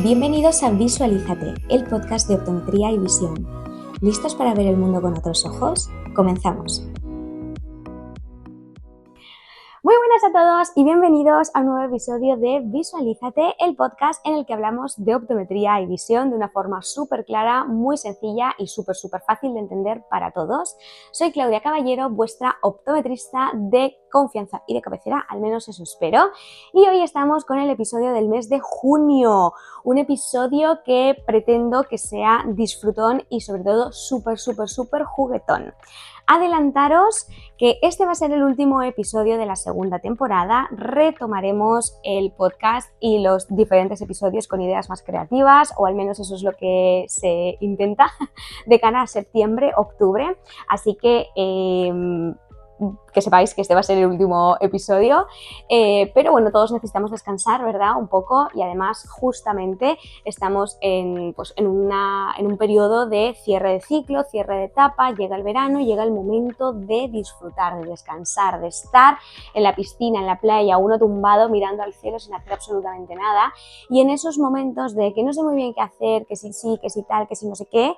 Bienvenidos a Visualízate, el podcast de optometría y visión. ¿Listos para ver el mundo con otros ojos? Comenzamos. Muy buenas a todos y bienvenidos a un nuevo episodio de Visualízate, el podcast en el que hablamos de optometría y visión de una forma súper clara, muy sencilla y súper fácil de entender para todos. Soy Claudia Caballero, vuestra optometrista de confianza y de cabecera, al menos eso espero. Y hoy estamos con el episodio del mes de junio, un episodio que pretendo que sea disfrutón y sobre todo súper juguetón. Adelantaros que este va a ser el último episodio de la segunda temporada. Retomaremos el podcast y los diferentes episodios con ideas más creativas, o al menos eso es lo que se intenta de cara a septiembre, octubre. Así que sepáis que este va a ser el último episodio, pero bueno, todos necesitamos descansar, ¿verdad? Un poco, y además justamente estamos en un periodo de cierre de ciclo, cierre de etapa, llega el verano, llega el momento de disfrutar, de descansar, de estar en la piscina, en la playa, uno tumbado mirando al cielo sin hacer absolutamente nada, y en esos momentos de que no sé muy bien qué hacer, que sí, que sí tal, que sí no sé qué,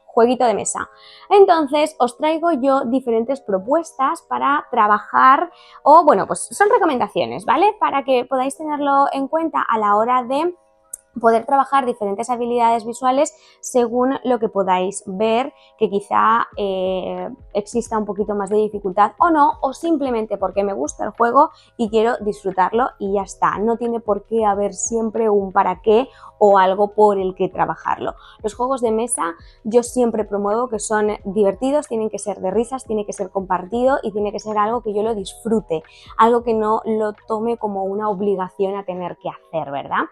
jueguito de mesa. Entonces os traigo yo diferentes propuestas para trabajar, o bueno, pues son recomendaciones, ¿vale? Para que podáis tenerlo en cuenta a la hora de poder trabajar diferentes habilidades visuales según lo que podáis ver, que quizá exista un poquito más de dificultad o no, o simplemente porque me gusta el juego y quiero disfrutarlo y ya está. No tiene por qué haber siempre un para qué o algo por el que trabajarlo. Los juegos de mesa yo siempre promuevo que son divertidos, tienen que ser de risas, tiene que ser compartido y tiene que ser algo que yo lo disfrute, algo que no lo tome como una obligación a tener que hacer, ¿verdad?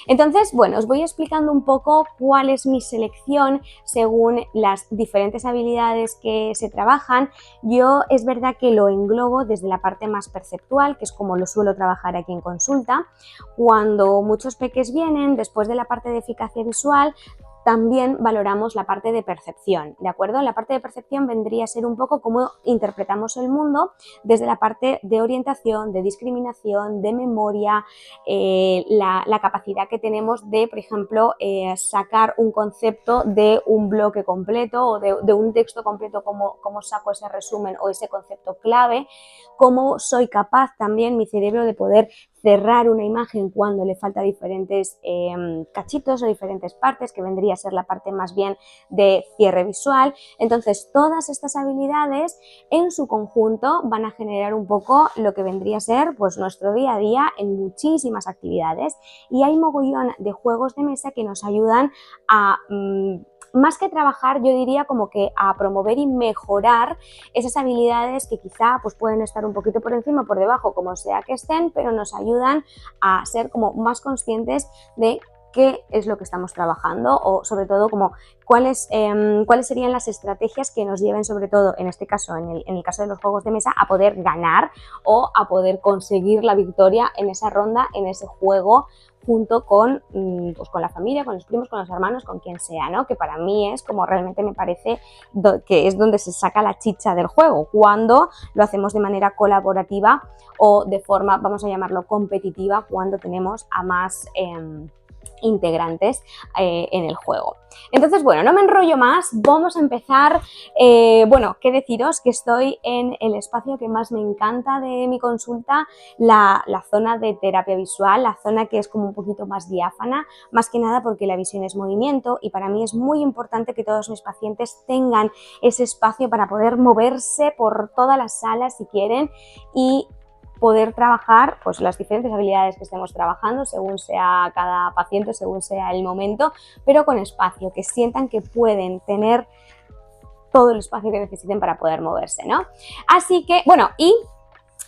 Entonces, bueno, os voy explicando un poco cuál es mi selección según las diferentes habilidades que se trabajan. Yo es verdad que lo englobo desde la parte más perceptual, que es como lo suelo trabajar aquí en consulta. Cuando muchos peques vienen, después de la parte de eficacia visual, también valoramos la parte de percepción, ¿de acuerdo? La parte de percepción vendría a ser un poco cómo interpretamos el mundo desde la parte de orientación, de discriminación, de memoria, la capacidad que tenemos de, por ejemplo, sacar un concepto de un bloque completo o de un texto completo, cómo saco ese resumen o ese concepto clave, cómo soy capaz también mi cerebro de poder cerrar una imagen cuando le falta diferentes cachitos o diferentes partes, que vendría a ser la parte más bien de cierre visual. Entonces, todas estas habilidades en su conjunto van a generar un poco lo que vendría a ser pues nuestro día a día en muchísimas actividades, y hay mogollón de juegos de mesa que nos ayudan a más que trabajar, yo diría como que a promover y mejorar esas habilidades que quizá pues pueden estar un poquito por encima o por debajo, como sea que estén, pero nos ayudan a ser como más conscientes de qué es lo que estamos trabajando, o sobre todo como cuáles serían las estrategias que nos lleven, sobre todo en este caso, en el caso de los juegos de mesa, a poder ganar o a poder conseguir la victoria en esa ronda, en ese juego, junto con, pues con la familia, con los primos, con los hermanos, con quien sea, ¿no? Que para mí es como realmente me parece que es donde se saca la chicha del juego, cuando lo hacemos de manera colaborativa o de forma, vamos a llamarlo, competitiva, cuando tenemos a más integrantes en el juego. Entonces, bueno, no me enrollo más, vamos a empezar. Bueno, qué deciros que estoy en el espacio que más me encanta de mi consulta, la zona de terapia visual, la zona que es como un poquito más diáfana, más que nada porque la visión es movimiento y para mí es muy importante que todos mis pacientes tengan ese espacio para poder moverse por toda la sala si quieren y poder trabajar pues las diferentes habilidades que estemos trabajando según sea cada paciente, según sea el momento, pero con espacio, que sientan que pueden tener todo el espacio que necesiten para poder moverse, ¿no? Así que, bueno, y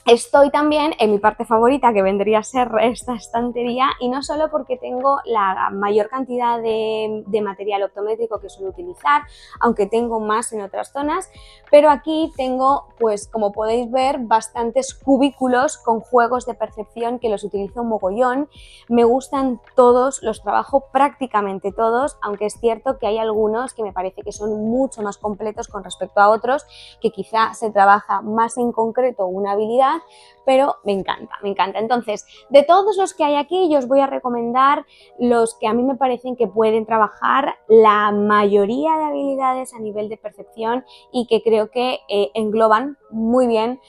estoy también en mi parte favorita, que vendría a ser esta estantería, y no solo porque tengo la mayor cantidad de material optométrico que suelo utilizar, aunque tengo más en otras zonas, pero aquí tengo, pues como podéis ver, bastantes cubículos con juegos de percepción que los utilizo un mogollón. Me gustan todos, los trabajo prácticamente todos, aunque es cierto que hay algunos que me parece que son mucho más completos con respecto a otros, que quizá se trabaja más en concreto una habilidad jugabilidad, pero me encanta, me encanta. Entonces, de todos los que hay aquí, yo os voy a recomendar los que a mí me parecen que pueden trabajar la mayoría de habilidades a nivel de percepción y que creo que engloban muy bien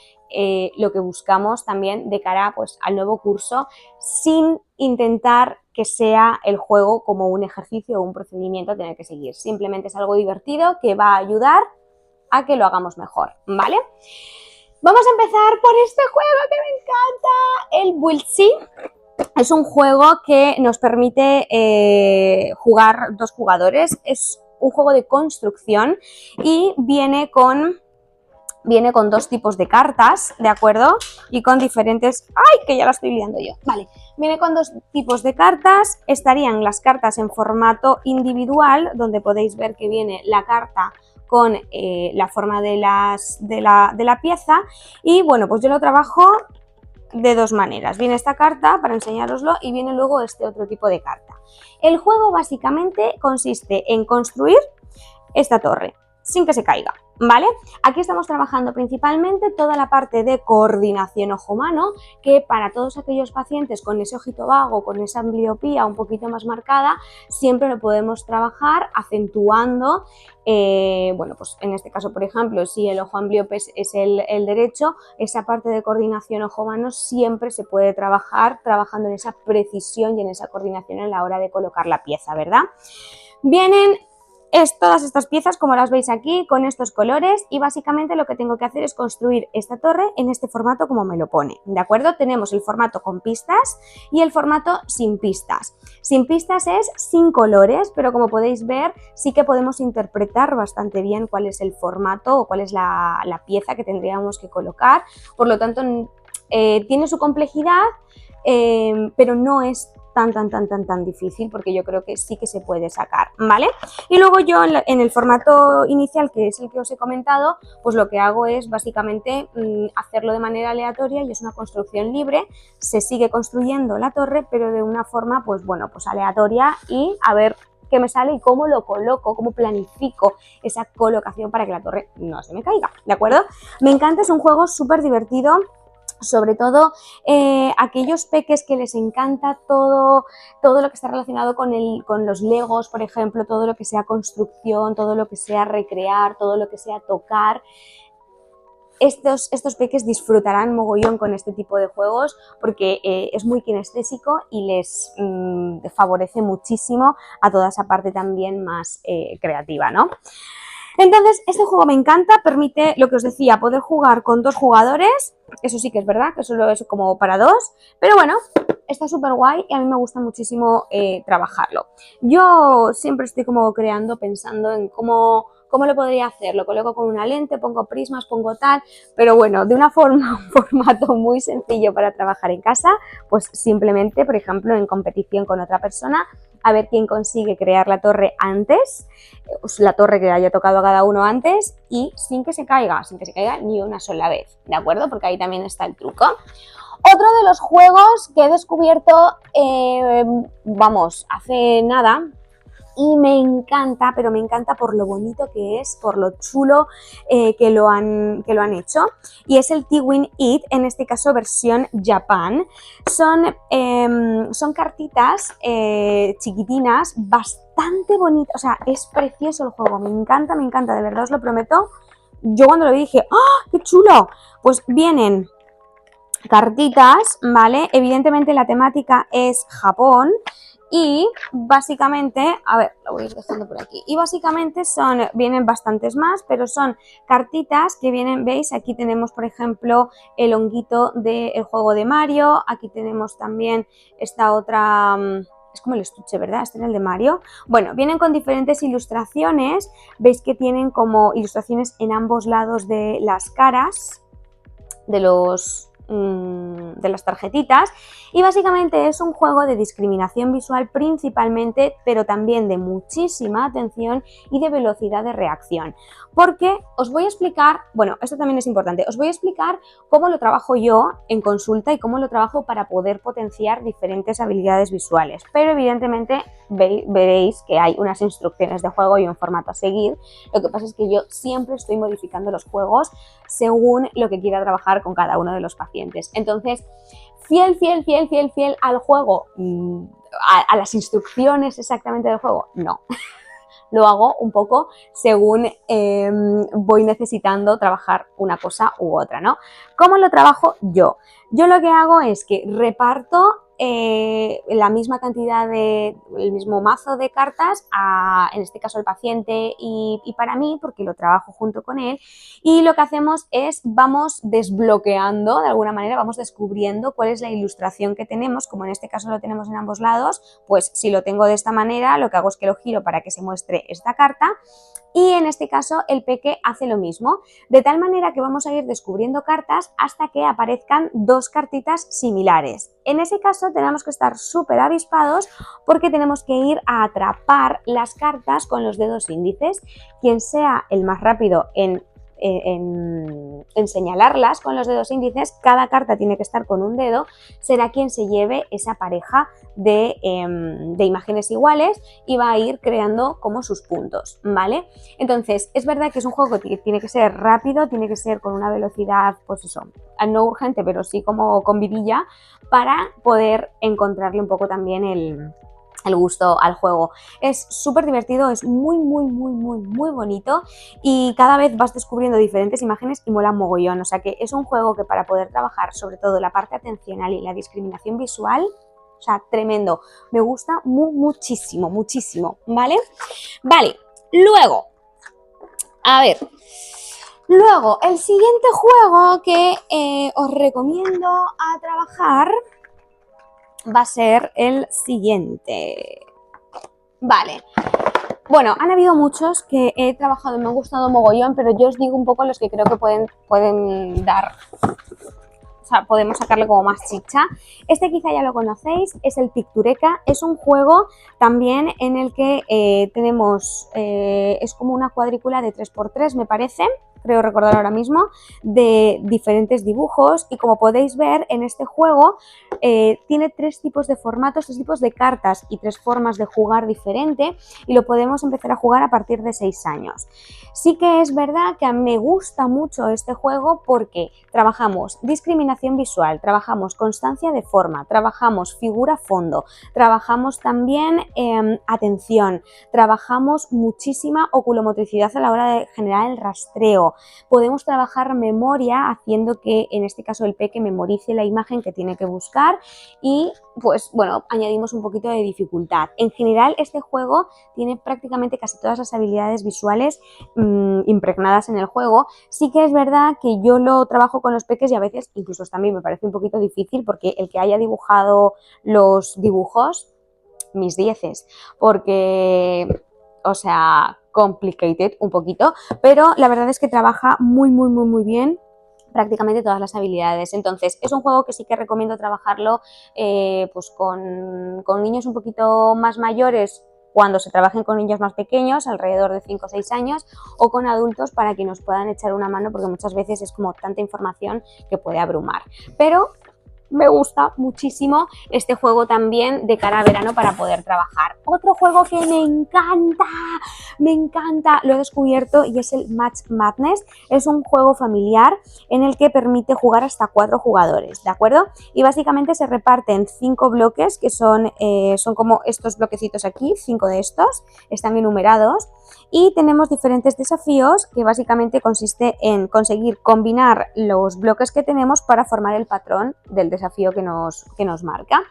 lo que buscamos también de cara pues, al nuevo curso, sin intentar que sea el juego como un ejercicio o un procedimiento a tener que seguir. Simplemente es algo divertido que va a ayudar a que lo hagamos mejor, ¿vale? Vamos a empezar por este juego que me encanta, el Build-C. Es un juego que nos permite jugar 2 jugadores. Es un juego de construcción y viene con 2 tipos de cartas, ¿de acuerdo? Y con diferentes... ¡Ay, que ya la estoy liando yo! Vale, viene con 2 tipos de cartas. Estarían las cartas en formato individual, donde podéis ver que viene la carta con la forma de la pieza. Y bueno, pues yo lo trabajo de 2 maneras. Viene esta carta para enseñároslo y viene luego este otro tipo de carta. El juego básicamente consiste en construir esta torre sin que se caiga, ¿vale? Aquí estamos trabajando principalmente toda la parte de coordinación ojo-mano, que para todos aquellos pacientes con ese ojito vago, con esa ambliopía un poquito más marcada, siempre lo podemos trabajar acentuando, bueno, pues en este caso, por ejemplo, si el ojo ambliope es el derecho, esa parte de coordinación ojo-mano siempre se puede trabajar trabajando en esa precisión y en esa coordinación a la hora de colocar la pieza, ¿verdad? Vienen todas estas piezas, como las veis aquí, con estos colores, y básicamente lo que tengo que hacer es construir esta torre en este formato como me lo pone, ¿de acuerdo? Tenemos el formato con pistas y el formato sin pistas. Sin pistas es sin colores, pero como podéis ver sí que podemos interpretar bastante bien cuál es el formato o cuál es la pieza que tendríamos que colocar. Por lo tanto, tiene su complejidad, pero no es tan difícil, porque yo creo que sí que se puede sacar, ¿vale? Y luego yo en el formato inicial, que es el que os he comentado, pues lo que hago es básicamente hacerlo de manera aleatoria y es una construcción libre. Se sigue construyendo la torre, pero de una forma, pues bueno, pues aleatoria, y a ver qué me sale y cómo lo coloco, cómo planifico esa colocación para que la torre no se me caiga, ¿de acuerdo? Me encanta, es un juego súper divertido. Sobre todo aquellos peques que les encanta todo lo que está relacionado con los legos, por ejemplo, todo lo que sea construcción, todo lo que sea recrear, todo lo que sea tocar. Estos peques disfrutarán mogollón con este tipo de juegos porque es muy kinestésico y les favorece muchísimo a toda esa parte también más creativa, ¿no? Entonces, este juego me encanta, permite, lo que os decía, poder jugar con 2 jugadores. Eso sí que es verdad, que solo es como para 2, pero bueno, está súper guay y a mí me gusta muchísimo trabajarlo. Yo siempre estoy como creando, pensando en cómo lo podría hacer. Lo coloco con una lente, pongo prismas, pongo tal, pero bueno, de una forma, un formato muy sencillo para trabajar en casa, pues simplemente, por ejemplo, en competición con otra persona, a ver quién consigue crear la torre antes, la torre que haya tocado a cada uno antes, y sin que se caiga ni una sola vez, ¿de acuerdo? Porque ahí también está el truco. Otro de los juegos que he descubierto, vamos, hace nada, y me encanta, pero me encanta por lo bonito que es, por lo chulo que lo han hecho, y es el Twin It, en este caso versión Japan. Son cartitas chiquitinas, bastante bonitas, o sea, es precioso el juego, me encanta, de verdad os lo prometo. Yo cuando lo vi dije, ¡ah, qué chulo! Pues vienen cartitas, ¿vale? Evidentemente la temática es Japón. Y básicamente, a ver, lo voy a ir dejando por aquí, y básicamente vienen bastantes más, pero son cartitas que vienen, veis, aquí tenemos por ejemplo el honguito del juego de Mario, aquí tenemos también esta otra, es como el estuche, ¿verdad? Este es el de Mario. Bueno, vienen con diferentes ilustraciones, veis que tienen como ilustraciones en ambos lados de las caras de las tarjetitas, y básicamente es un juego de discriminación visual principalmente, pero también de muchísima atención y de velocidad de reacción, porque os voy a explicar, bueno, esto también es importante, os voy a explicar cómo lo trabajo yo en consulta y cómo lo trabajo para poder potenciar diferentes habilidades visuales, pero evidentemente veréis que hay unas instrucciones de juego y un formato a seguir. Lo que pasa es que yo siempre estoy modificando los juegos según lo que quiera trabajar con cada uno de los pacientes. pacientes. Entonces, fiel al juego, a las instrucciones exactamente del juego, no. Lo hago un poco según voy necesitando trabajar una cosa u otra, ¿no? ¿Cómo lo trabajo yo? Yo lo que hago es que reparto la misma cantidad el mismo mazo de cartas en este caso al paciente y para mí, porque lo trabajo junto con él, y lo que hacemos es vamos desbloqueando, de alguna manera vamos descubriendo cuál es la ilustración que tenemos, como en este caso lo tenemos en ambos lados, pues si lo tengo de esta manera, lo que hago es que lo giro para que se muestre esta carta. Y en este caso el peque hace lo mismo, de tal manera que vamos a ir descubriendo cartas hasta que aparezcan dos cartitas similares. En ese caso tenemos que estar súper avispados porque tenemos que ir a atrapar las cartas con los dedos índices. Quien sea el más rápido en señalarlas con los dedos índices, cada carta tiene que estar con un dedo, será quien se lleve esa pareja de imágenes iguales y va a ir creando como sus puntos, ¿vale? Entonces, es verdad que es un juego que tiene que ser rápido, tiene que ser con una velocidad, pues eso, no urgente, pero sí como con vidilla, para poder encontrarle un poco también el gusto al juego. Es súper divertido, es muy bonito y cada vez vas descubriendo diferentes imágenes y mola mogollón, o sea que es un juego que para poder trabajar sobre todo la parte atencional y la discriminación visual, o sea, tremendo, me gusta muchísimo, ¿vale? Vale, luego, a ver, luego el siguiente juego que os recomiendo a trabajar va a ser el siguiente. Vale. Bueno, han habido muchos que he trabajado y me han gustado mogollón, pero yo os digo un poco los que creo que pueden dar, o sea, podemos sacarle como más chicha. Este quizá ya lo conocéis, es el Pictureka. Es un juego también en el que tenemos, es como una cuadrícula de 3×3 me parece, creo recordar ahora mismo, de diferentes dibujos y como podéis ver en este juego tiene tres tipos de formatos, tres tipos de cartas y tres formas de jugar diferente y lo podemos empezar a jugar a partir de 6 años. Sí que es verdad que me gusta mucho este juego porque trabajamos discriminación visual, trabajamos constancia de forma, trabajamos figura-fondo, trabajamos también atención, trabajamos muchísima oculomotricidad a la hora de generar el rastreo. Podemos trabajar memoria haciendo que en este caso el peque memorice la imagen que tiene que buscar y pues bueno, añadimos un poquito de dificultad. En general este juego tiene prácticamente casi todas las habilidades visuales impregnadas en el juego. Sí que es verdad que yo lo trabajo con los peques y a veces incluso también me parece un poquito difícil porque el que haya dibujado los dibujos, mis dieces, porque, o sea, complicated un poquito, pero la verdad es que trabaja muy bien prácticamente todas las habilidades. Entonces es un juego que sí que recomiendo trabajarlo pues con niños un poquito más mayores cuando se trabajen con niños más pequeños, alrededor de 5 o 6 años, o con adultos para que nos puedan echar una mano porque muchas veces es como tanta información que puede abrumar. Pero me gusta muchísimo este juego también de cara a verano para poder trabajar. Otro juego que me encanta, lo he descubierto y es el Match Madness. Es un juego familiar en el que permite jugar hasta 4 jugadores, ¿de acuerdo? Y básicamente se reparten 5 bloques que son como estos bloquecitos aquí, 5 de estos, están enumerados. Y tenemos diferentes desafíos que básicamente consiste en conseguir combinar los bloques que tenemos para formar el patrón del desafío que nos marca.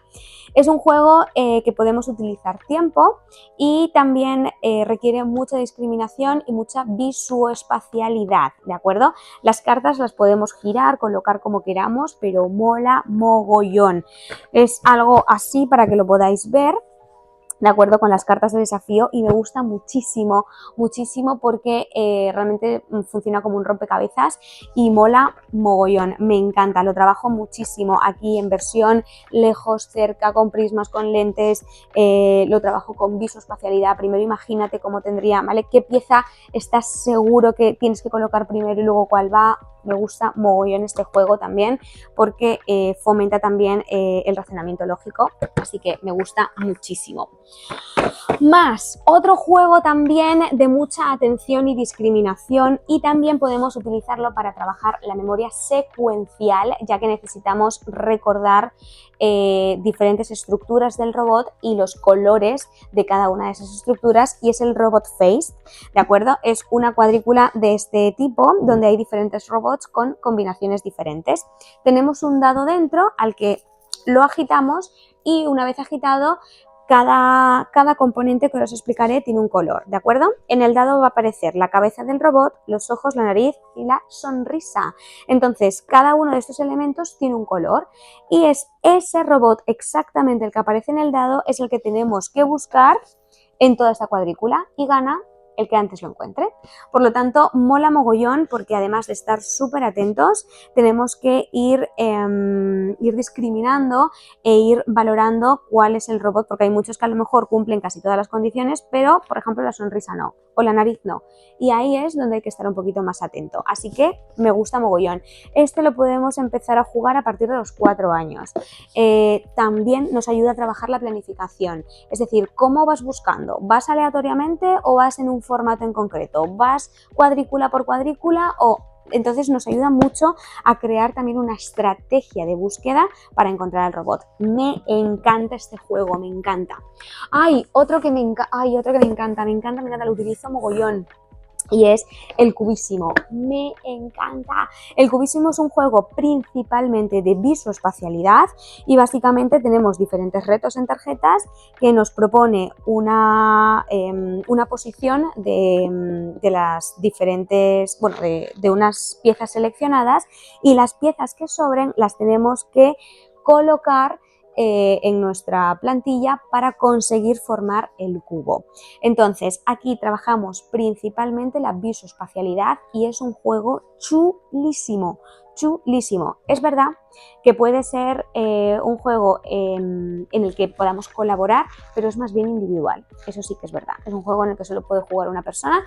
Es un juego que podemos utilizar tiempo y también requiere mucha discriminación y mucha visuoespacialidad, ¿de acuerdo? Las cartas las podemos girar, colocar como queramos, pero mola mogollón. Es algo así para que lo podáis ver, de acuerdo, con las cartas de desafío, y me gusta muchísimo porque realmente funciona como un rompecabezas y mola mogollón, me encanta, lo trabajo muchísimo aquí en versión lejos, cerca, con prismas, con lentes, lo trabajo con visoespacialidad. Primero imagínate cómo tendría, ¿vale? ¿Qué pieza estás seguro que tienes que colocar primero y luego cuál va? Me gusta mogollón este juego también porque fomenta también el razonamiento lógico, así que me gusta muchísimo. Más, otro juego también de mucha atención y discriminación, y también podemos utilizarlo para trabajar la memoria memoria secuencial, ya que necesitamos recordar diferentes estructuras del robot y los colores de cada una de esas estructuras, y es el Robot Face, ¿de acuerdo? Es una cuadrícula de este tipo donde hay diferentes robots con combinaciones diferentes. Tenemos un dado dentro al que lo agitamos y una vez agitado, cada componente que os explicaré tiene un color, ¿de acuerdo? En el dado va a aparecer la cabeza del robot, los ojos, la nariz y la sonrisa. Entonces, cada uno de estos elementos tiene un color y es ese robot exactamente el que aparece en el dado es el que tenemos que buscar en toda esta cuadrícula y gana el que antes lo encuentre. Por lo tanto, mola mogollón porque además de estar súper atentos, tenemos que ir discriminando e ir valorando cuál es el robot, porque hay muchos que a lo mejor cumplen casi todas las condiciones, pero por ejemplo la sonrisa no, o la nariz no. Y ahí es donde hay que estar un poquito más atento. Así que me gusta mogollón. Este lo podemos empezar a jugar a partir de los 4 años. También nos ayuda a trabajar la planificación. Es decir, ¿cómo vas buscando? ¿Vas aleatoriamente o vas en un formato en concreto? ¿Vas cuadrícula por cuadrícula o...? Entonces nos ayuda mucho a crear también una estrategia de búsqueda para encontrar al robot. Me encanta este juego, me encanta. Otro que me encanta, lo utilizo mogollón. Y es el Cubísimo. Me encanta. El Cubísimo es un juego principalmente de visoespacialidad y básicamente tenemos diferentes retos en tarjetas que nos propone una posición de las diferentes, bueno, de unas piezas seleccionadas, y las piezas que sobren las tenemos que colocar en nuestra plantilla para conseguir formar el cubo. Entonces, aquí trabajamos principalmente la visoespacialidad y es un juego chulísimo, chulísimo. Es verdad que puede ser un juego en el que podamos colaborar, pero es más bien individual. Eso sí que es verdad. Es un juego en el que solo puede jugar una persona,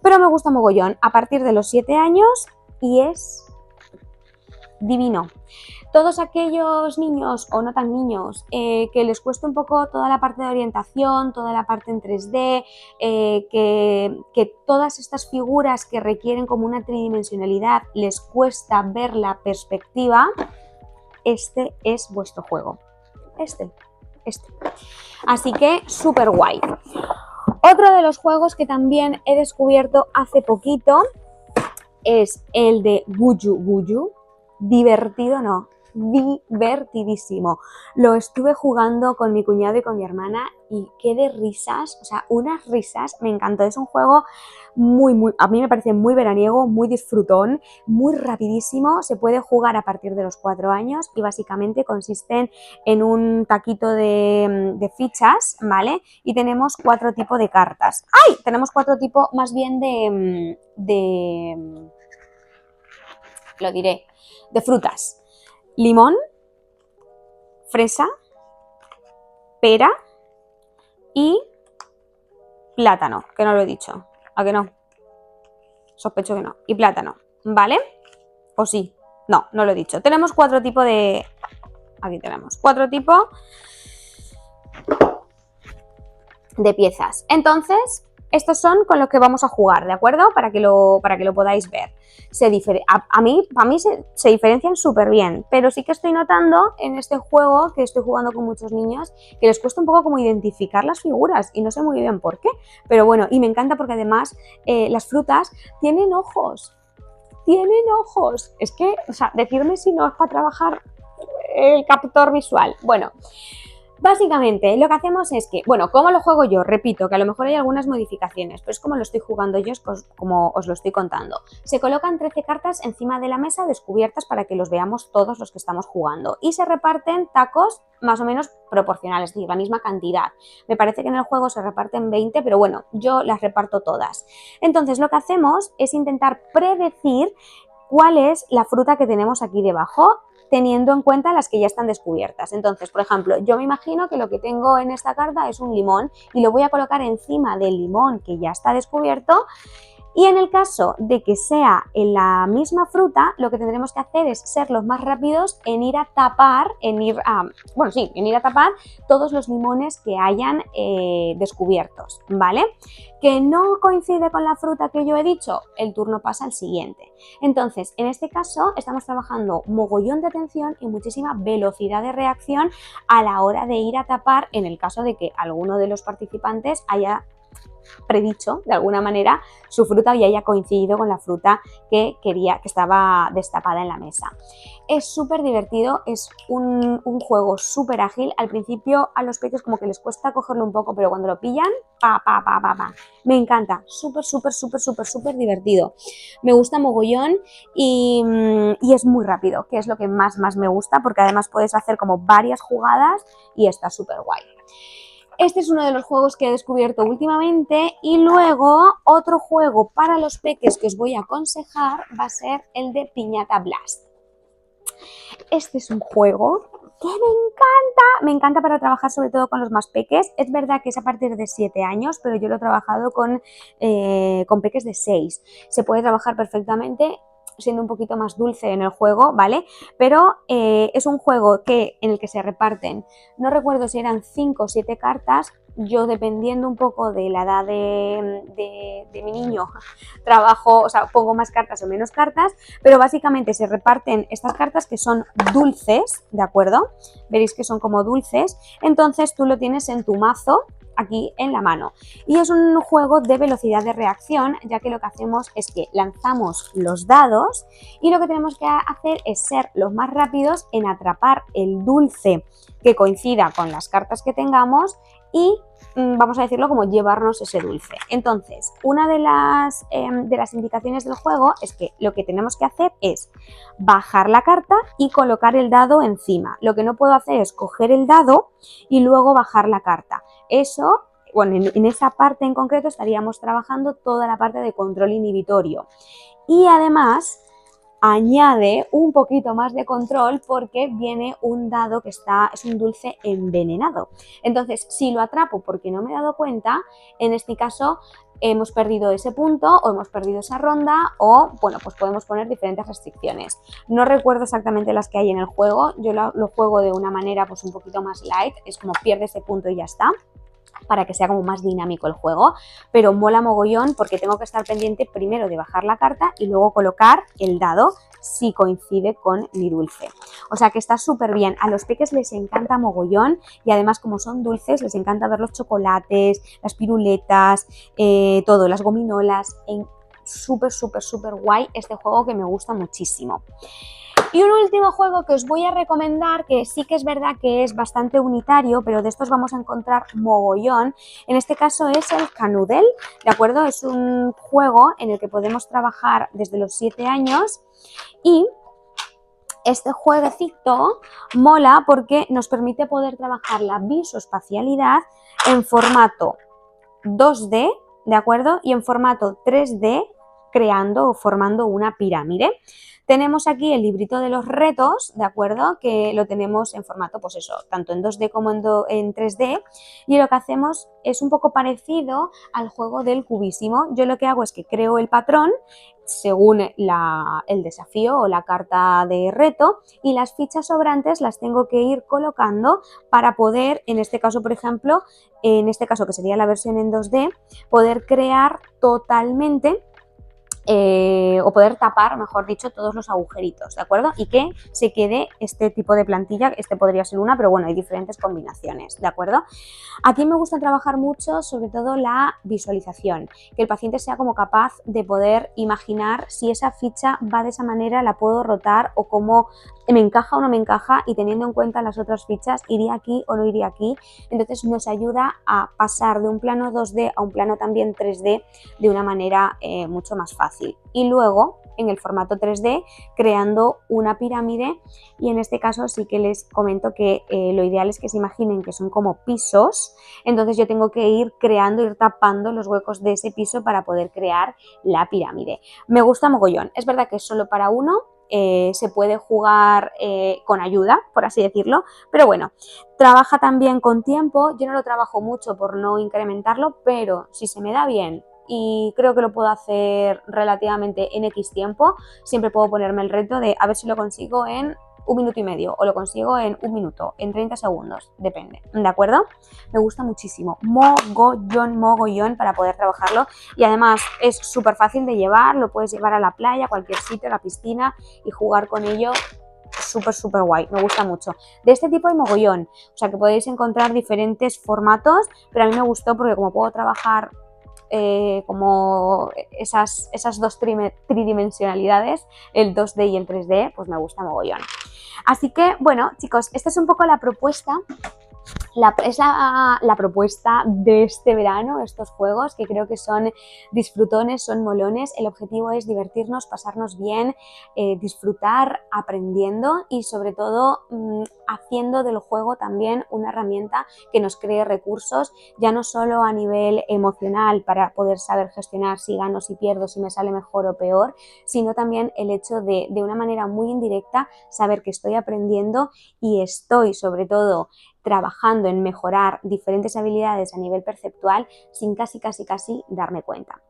pero me gusta mogollón a partir de los 7 años y es divino. Todos aquellos niños o no tan niños que les cuesta un poco toda la parte de orientación, toda la parte en 3D, que todas estas figuras que requieren como una tridimensionalidad les cuesta ver la perspectiva, este es vuestro juego. Este. Así que súper guay. Otro de los juegos que también he descubierto hace poquito es el de Buju Buju. Divertido no, divertidísimo. Lo estuve jugando con mi cuñado y con mi hermana y qué de risas, o sea, unas risas, me encantó. Es un juego a mí me parece muy veraniego, muy disfrutón, muy rapidísimo. Se puede jugar a partir de los 4 años y básicamente consisten en un taquito de fichas, ¿vale? Y tenemos 4 tipos de cartas. Tenemos 4 tipos más bien de frutas: limón, fresa, pera y plátano, que no lo he dicho. ¿A que no? Sospecho que no. Y plátano, ¿vale? ¿O sí? No, no lo he dicho. Tenemos 4 tipos de... Aquí tenemos 4 tipos de piezas. Entonces, estos son con los que vamos a jugar, ¿de acuerdo? Para que lo podáis ver. A mí se diferencian súper bien, pero sí que estoy notando en este juego que estoy jugando con muchos niños que les cuesta un poco como identificar las figuras y no sé muy bien por qué, pero bueno, y me encanta porque además las frutas tienen ojos. Es que, o sea, decirme si no es para trabajar el captor visual. Bueno, básicamente lo que hacemos es que, bueno, ¿cómo lo juego yo? Repito, que a lo mejor hay algunas modificaciones, pero es como lo estoy jugando yo, es como os lo estoy contando. Se colocan 13 cartas encima de la mesa descubiertas para que los veamos todos los que estamos jugando y se reparten tacos más o menos proporcionales, es decir, la misma cantidad. Me parece que en el juego se reparten 20, pero bueno, yo las reparto todas. Entonces lo que hacemos es intentar predecir cuál es la fruta que tenemos aquí debajo, teniendo en cuenta las que ya están descubiertas. Entonces, por ejemplo, yo me imagino que lo que tengo en esta carta es un limón y lo voy a colocar encima del limón que ya está descubierto Y en el caso de que sea en la misma fruta, lo que tendremos que hacer es ser los más rápidos en ir a tapar, en ir a tapar todos los limones que hayan descubiertos, ¿vale? Que no coincide con la fruta que yo he dicho, el turno pasa al siguiente. Entonces, en este caso, estamos trabajando mogollón de atención y muchísima velocidad de reacción a la hora de ir a tapar en el caso de que alguno de los participantes haya predicho de alguna manera su fruta y haya coincidido con la fruta que estaba destapada en la mesa. Es súper divertido, es un juego súper ágil. Al principio a los peques como que les cuesta cogerlo un poco, pero cuando lo pillan, me encanta, súper divertido. Me gusta mogollón y es muy rápido, que es lo que más me gusta, porque además puedes hacer como varias jugadas y está súper guay. Este es uno de los juegos que he descubierto últimamente y luego otro juego para los peques que os voy a aconsejar va a ser el de Piñata Blast. Este es un juego que me encanta para trabajar sobre todo con los más peques. Es verdad que es a partir de 7 años, pero yo lo he trabajado con peques de 6. Se puede trabajar perfectamente siendo un poquito más dulce en el juego, ¿vale? Pero es un juego en el que se reparten, no recuerdo si eran 5 o 7 cartas. Yo, dependiendo un poco de la edad de mi niño, pongo más cartas o menos cartas, pero básicamente se reparten estas cartas que son dulces, ¿de acuerdo? Veréis que son como dulces, entonces tú lo tienes en tu mazo, aquí en la mano. Y es un juego de velocidad de reacción, ya que lo que hacemos es que lanzamos los dados y lo que tenemos que hacer es ser los más rápidos en atrapar el dulce que coincida con las cartas que tengamos y vamos a decirlo como llevarnos ese dulce. Entonces, una de las indicaciones del juego es que lo que tenemos que hacer es bajar la carta y colocar el dado encima. Lo que no puedo hacer es coger el dado y luego bajar la carta. Eso, bueno, en esa parte en concreto estaríamos trabajando toda la parte de control inhibitorio. Y además añade un poquito más de control porque viene un dado que es un dulce envenenado. Entonces, si lo atrapo porque no me he dado cuenta, en este caso hemos perdido ese punto o hemos perdido esa ronda o, bueno, pues podemos poner diferentes restricciones. No recuerdo exactamente las que hay en el juego, yo lo juego de una manera pues un poquito más light, es como pierde ese punto y ya está, para que sea como más dinámico el juego, pero mola mogollón porque tengo que estar pendiente primero de bajar la carta y luego colocar el dado si coincide con mi dulce. O sea que está súper bien, a los peques les encanta mogollón y además como son dulces les encanta ver los chocolates, las piruletas, todo, las gominolas, súper guay este juego que me gusta muchísimo. Y un último juego que os voy a recomendar, que sí que es verdad que es bastante unitario, pero de estos vamos a encontrar mogollón, en este caso es el Canoodle, ¿de acuerdo? Es un juego en el que podemos trabajar desde los 7 años y este jueguecito mola porque nos permite poder trabajar la visoespacialidad en formato 2D, ¿de acuerdo? Y en formato 3D, creando o formando una pirámide. Tenemos aquí el librito de los retos, ¿de acuerdo? Que lo tenemos en formato, pues eso, tanto en 2D como en 3D. Y lo que hacemos es un poco parecido al juego del cubísimo. Yo lo que hago es que creo el patrón según el desafío o la carta de reto y las fichas sobrantes las tengo que ir colocando para poder, en este caso, por ejemplo, que sería la versión en 2D, poder crear totalmente o poder tapar, mejor dicho, todos los agujeritos, ¿de acuerdo? Y que se quede este tipo de plantilla, este podría ser una, pero bueno, hay diferentes combinaciones, ¿de acuerdo? Aquí me gusta trabajar mucho, sobre todo la visualización, que el paciente sea como capaz de poder imaginar si esa ficha va de esa manera, la puedo rotar o cómo me encaja o no me encaja y teniendo en cuenta las otras fichas, iría aquí o no iría aquí. Entonces nos ayuda a pasar de un plano 2D a un plano también 3D de una manera mucho más fácil. Y luego en el formato 3D creando una pirámide y en este caso sí que les comento que lo ideal es que se imaginen que son como pisos, entonces yo tengo que ir tapando los huecos de ese piso para poder crear la pirámide. Me gusta mogollón, es verdad que es solo para uno, se puede jugar con ayuda, por así decirlo, pero bueno, trabaja también con tiempo. Yo no lo trabajo mucho por no incrementarlo, pero si se me da bien y creo que lo puedo hacer relativamente en X tiempo. Siempre puedo ponerme el reto de a ver si lo consigo en 1 minuto y medio o lo consigo en 1 minuto, en 30 segundos, depende, ¿de acuerdo? Me gusta muchísimo, mogollón para poder trabajarlo y además es súper fácil de llevar, lo puedes llevar a la playa, a cualquier sitio, a la piscina y jugar con ello. Súper guay, me gusta mucho. De este tipo hay mogollón, o sea que podéis encontrar diferentes formatos, pero a mí me gustó porque como puedo trabajar como esas dos tridimensionalidades, el 2D y el 3D, pues me gusta mogollón. Así que, bueno, chicos, esta es un poco la propuesta. Es la propuesta de este verano, estos juegos que creo que son disfrutones, son molones. El objetivo es divertirnos, pasarnos bien, disfrutar aprendiendo y sobre todo haciendo del juego también una herramienta que nos cree recursos, ya no solo a nivel emocional para poder saber gestionar si gano, si pierdo, si me sale mejor o peor, sino también el hecho de una manera muy indirecta saber que estoy aprendiendo y estoy sobre todo trabajando en mejorar diferentes habilidades a nivel perceptual sin casi darme cuenta.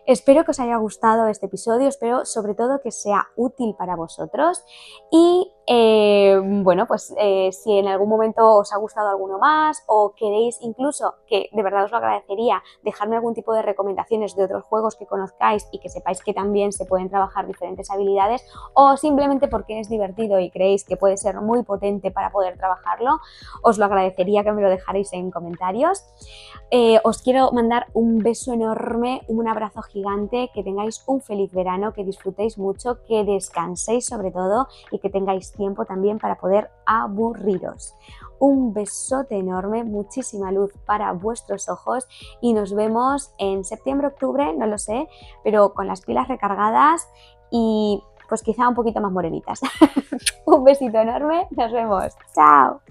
Espero que os haya gustado este episodio, espero sobre todo que sea útil para vosotros y bueno, pues si en algún momento os ha gustado alguno más o queréis incluso, que de verdad os lo agradecería, dejarme algún tipo de recomendaciones de otros juegos que conozcáis y que sepáis que también se pueden trabajar diferentes habilidades o simplemente porque es divertido y creéis que puede ser muy potente para poder trabajarlo, os lo agradecería que me lo dejarais en comentarios. Os quiero mandar un beso enorme, un abrazo gigante, que tengáis un feliz verano, que disfrutéis mucho, que descanséis sobre todo y que tengáis tiempo también para poder aburriros. Un besote enorme, muchísima luz para vuestros ojos y nos vemos en septiembre, octubre, no lo sé, pero con las pilas recargadas y pues quizá un poquito más morenitas. Un besito enorme, nos vemos. ¡Chao!